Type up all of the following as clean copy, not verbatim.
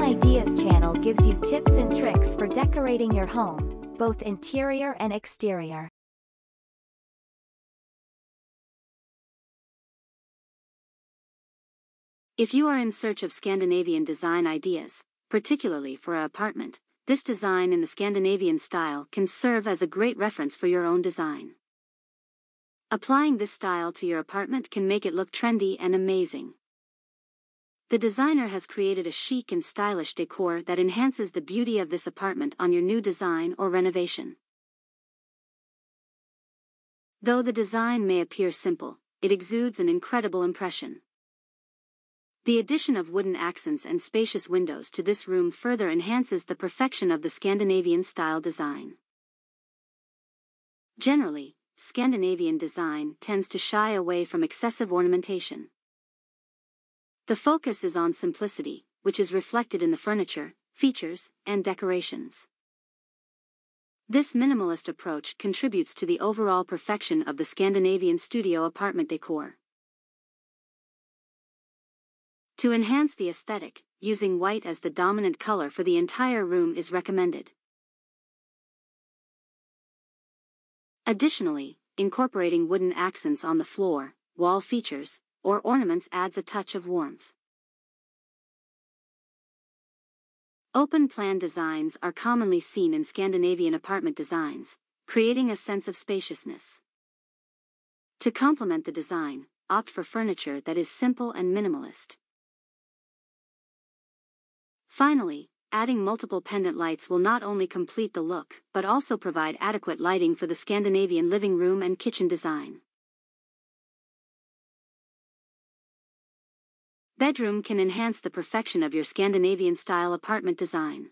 Ideas channel gives you tips and tricks for decorating your home, both interior and exterior. If you are in search of Scandinavian design ideas, particularly for an apartment, this design in the Scandinavian style can serve as a great reference for your own design. Applying this style to your apartment can make it look trendy and amazing. The designer has created a chic and stylish decor that enhances the beauty of this apartment on your new design or renovation. Though the design may appear simple, it exudes an incredible impression. The addition of wooden accents and spacious windows to this room further enhances the perfection of the Scandinavian style design. Generally, Scandinavian design tends to shy away from excessive ornamentation. The focus is on simplicity, which is reflected in the furniture, features, and decorations. This minimalist approach contributes to the overall perfection of the Scandinavian studio apartment decor. To enhance the aesthetic, using white as the dominant color for the entire room is recommended. Additionally, incorporating wooden accents on the floor, wall features, or ornaments adds a touch of warmth. Open-plan designs are commonly seen in Scandinavian apartment designs, creating a sense of spaciousness. To complement the design, opt for furniture that is simple and minimalist. Finally, adding multiple pendant lights will not only complete the look, but also provide adequate lighting for the Scandinavian living room and kitchen design. Bedroom can enhance the perfection of your Scandinavian-style apartment design.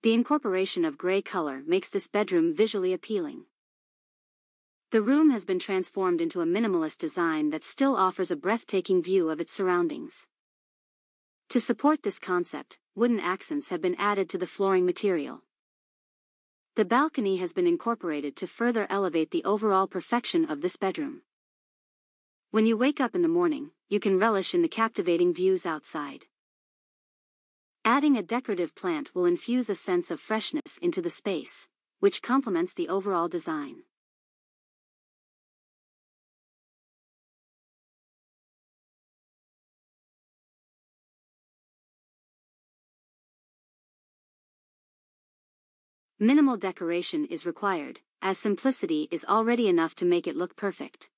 The incorporation of gray color makes this bedroom visually appealing. The room has been transformed into a minimalist design that still offers a breathtaking view of its surroundings. To support this concept, wooden accents have been added to the flooring material. The balcony has been incorporated to further elevate the overall perfection of this bedroom. When you wake up in the morning, you can relish in the captivating views outside. Adding a decorative plant will infuse a sense of freshness into the space, which complements the overall design. Minimal decoration is required, as simplicity is already enough to make it look perfect.